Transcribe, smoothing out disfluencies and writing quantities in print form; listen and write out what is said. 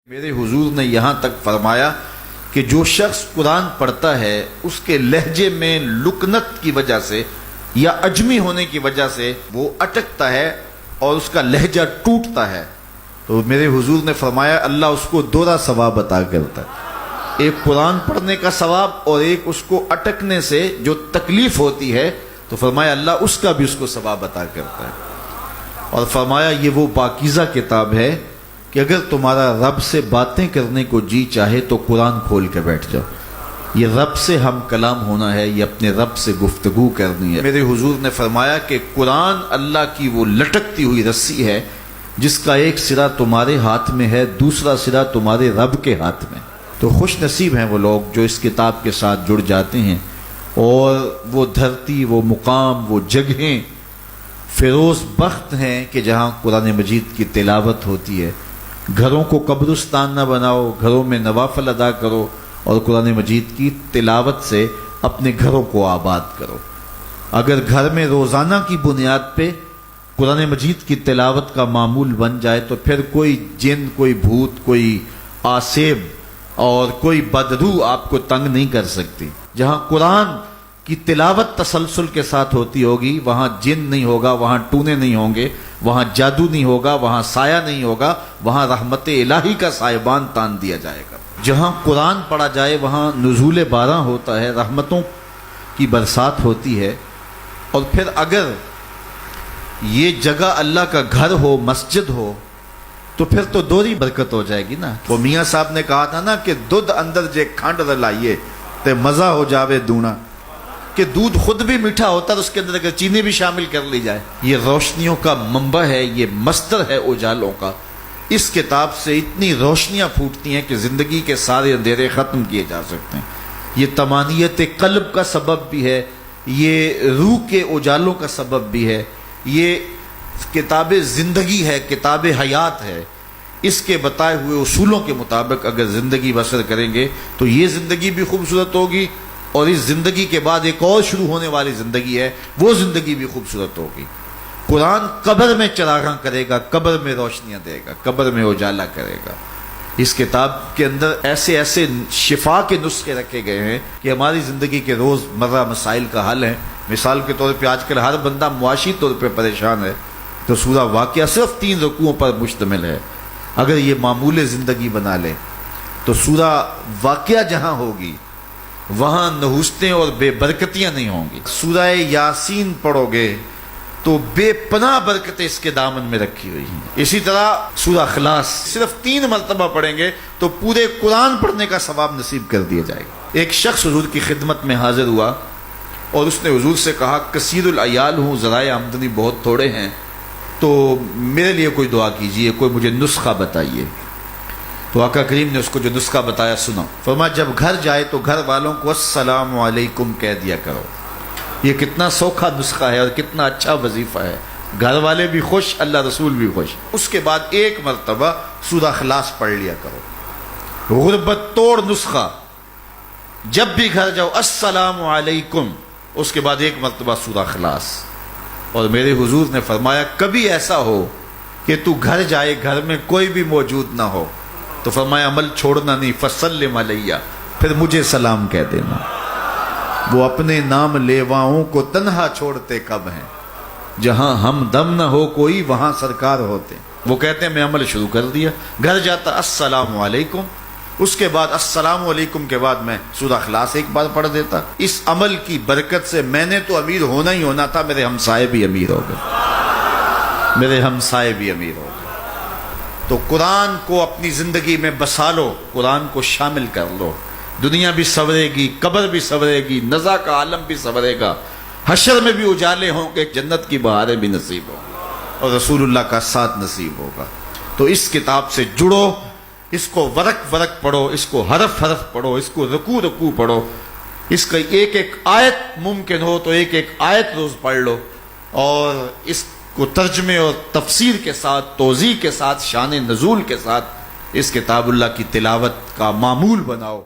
میرے حضور نے یہاں تک فرمایا کہ جو شخص قرآن پڑھتا ہے اس کے لہجے میں لکنت کی وجہ سے یا اجمی ہونے کی وجہ سے وہ اٹکتا ہے اور اس کا لہجہ ٹوٹتا ہے، تو میرے حضور نے فرمایا اللہ اس کو دوہرا ثواب عطا کرتا ہے، ایک قرآن پڑھنے کا ثواب اور ایک اس کو اٹکنے سے جو تکلیف ہوتی ہے، تو فرمایا اللہ اس کا بھی اس کو ثواب عطا کرتا ہے۔ اور فرمایا یہ وہ پاکیزہ کتاب ہے کہ اگر تمہارا رب سے باتیں کرنے کو جی چاہے تو قرآن کھول کے بیٹھ جاؤ، یہ رب سے ہم کلام ہونا ہے، یہ اپنے رب سے گفتگو کرنی ہے۔ میرے حضور نے فرمایا کہ قرآن اللہ کی وہ لٹکتی ہوئی رسی ہے جس کا ایک سرا تمہارے ہاتھ میں ہے، دوسرا سرا تمہارے رب کے ہاتھ میں۔ تو خوش نصیب ہیں وہ لوگ جو اس کتاب کے ساتھ جڑ جاتے ہیں اور وہ دھرتی، وہ مقام، وہ جگہیں فیروز بخت ہیں کہ جہاں قرآن مجید کی تلاوت ہوتی ہے۔ گھروں کو قبرستان نہ بناؤ، گھروں میں نوافل ادا کرو اور قرآن مجید کی تلاوت سے اپنے گھروں کو آباد کرو۔ اگر گھر میں روزانہ کی بنیاد پہ قرآن مجید کی تلاوت کا معمول بن جائے تو پھر کوئی جن، کوئی بھوت، کوئی آسیب اور کوئی بدروح آپ کو تنگ نہیں کر سکتی۔ جہاں قرآن کی تلاوت تسلسل کے ساتھ ہوتی ہوگی وہاں جن نہیں ہوگا، وہاں ٹونے نہیں ہوں گے، وہاں جادو نہیں ہوگا، وہاں سایہ نہیں ہوگا، وہاں رحمت الہی کا سائبان تان دیا جائے گا۔ جہاں قرآن پڑھا جائے وہاں نزول باران ہوتا ہے، رحمتوں کی برسات ہوتی ہے۔ اور پھر اگر یہ جگہ اللہ کا گھر ہو، مسجد ہو، تو پھر تو دوہری برکت ہو جائے گی نا۔ وہ میاں صاحب نے کہا تھا نا کہ دودھ اندر جے کھنڈ رلائیے تے مزہ ہو جاوے دونا، کہ دودھ خود بھی میٹھا ہوتا ہے تو اس کے اندر اگر چینی بھی شامل کر لی جائے۔ یہ روشنیوں کا منبع ہے، یہ مصدر ہے اجالوں کا۔ اس کتاب سے اتنی روشنیاں پھوٹتی ہیں کہ زندگی کے سارے اندھیرے ختم کیے جا سکتے ہیں۔ یہ طمانیت قلب کا سبب بھی ہے، یہ روح کے اجالوں کا سبب بھی ہے، یہ کتاب زندگی ہے، کتاب حیات ہے۔ اس کے بتائے ہوئے اصولوں کے مطابق اگر زندگی بسر کریں گے تو یہ زندگی بھی خوبصورت ہوگی، اور اس زندگی کے بعد ایک اور شروع ہونے والی زندگی ہے، وہ زندگی بھی خوبصورت ہوگی۔ قرآن قبر میں چراغاں کرے گا، قبر میں روشنیاں دے گا، قبر میں اجالا کرے گا۔ اس کتاب کے اندر ایسے ایسے شفا کے نسخے رکھے گئے ہیں کہ ہماری زندگی کے روز مرہ مسائل کا حل ہے۔ مثال کے طور پہ آج کل ہر بندہ معاشی طور پہ پریشان ہے، تو سورہ واقعہ صرف 3 رکوعوں پر مشتمل ہے۔ اگر یہ معمول زندگی بنا لے تو سورہ واقعہ جہاں ہوگی وہاں نحوستیں اور بے برکتیاں نہیں ہوں گی۔ سورہ یاسین پڑھو گے تو بے پناہ برکتیں اس کے دامن میں رکھی ہوئی ہیں۔ اسی طرح سورہ اخلاص صرف 3 مرتبہ پڑھیں گے تو پورے قرآن پڑھنے کا ثواب نصیب کر دیا جائے گا۔ ایک شخص حضور کی خدمت میں حاضر ہوا اور اس نے حضور سے کہا کثیر العیال ہوں، ذرائع آمدنی بہت تھوڑے ہیں، تو میرے لیے کوئی دعا کیجئے، کوئی مجھے نسخہ بتائیے۔ تو آقا کریم نے اس کو جو نسخہ بتایا سنا۔ فرمایا جب گھر جائے تو گھر والوں کو السلام علیکم کہہ دیا کرو۔ یہ کتنا سوکھا نسخہ ہے اور کتنا اچھا وظیفہ ہے، گھر والے بھی خوش، اللہ رسول بھی خوش۔ اس کے بعد 1 مرتبہ سورہ اخلاص پڑھ لیا کرو۔ غربت توڑ نسخہ، جب بھی گھر جاؤ السلام علیکم، اس کے بعد 1 مرتبہ سورہ اخلاص۔ اور میرے حضور نے فرمایا کبھی ایسا ہو کہ تو گھر جائے، گھر میں کوئی بھی موجود نہ ہو، تو فرمایا عمل چھوڑنا نہیں، فسلم علیہ، پھر مجھے سلام کہہ دینا۔ وہ اپنے نام لیواؤں کو تنہا چھوڑتے کب ہیں، جہاں ہم دم نہ ہو کوئی وہاں سرکار ہوتے۔ وہ کہتے ہیں میں عمل شروع کر دیا، گھر جاتا السلام علیکم، اس کے بعد السلام علیکم کے بعد میں سورہ اخلاص 1 بار پڑھ دیتا۔ اس عمل کی برکت سے میں نے تو امیر ہونا ہی ہونا تھا، میرے ہمسائے بھی امیر ہو گئے، میرے ہمسائے بھی امیر ہو گئے۔ تو قرآن کو اپنی زندگی میں بسا لو، قرآن کو شامل کر لو، دنیا بھی سنورے گی، قبر بھی سنورے گی، نزا کا عالم بھی سنورے گا، حشر میں بھی اجالے ہوں گے، جنت کی بہاریں بھی نصیب ہوں گی، اور رسول اللہ کا ساتھ نصیب ہوگا۔ تو اس کتاب سے جڑو، اس کو ورق ورق پڑھو، اس کو حرف حرف پڑھو، اس کو رکوع رکوع پڑھو، اس کا ایک ایک آیت ممکن ہو تو ایک ایک آیت روز پڑھ لو، اور اس کو ترجمے اور تفسیر کے ساتھ، توضیح کے ساتھ، شان نزول کے ساتھ اس کتاب اللہ کی تلاوت کا معمول بناؤ۔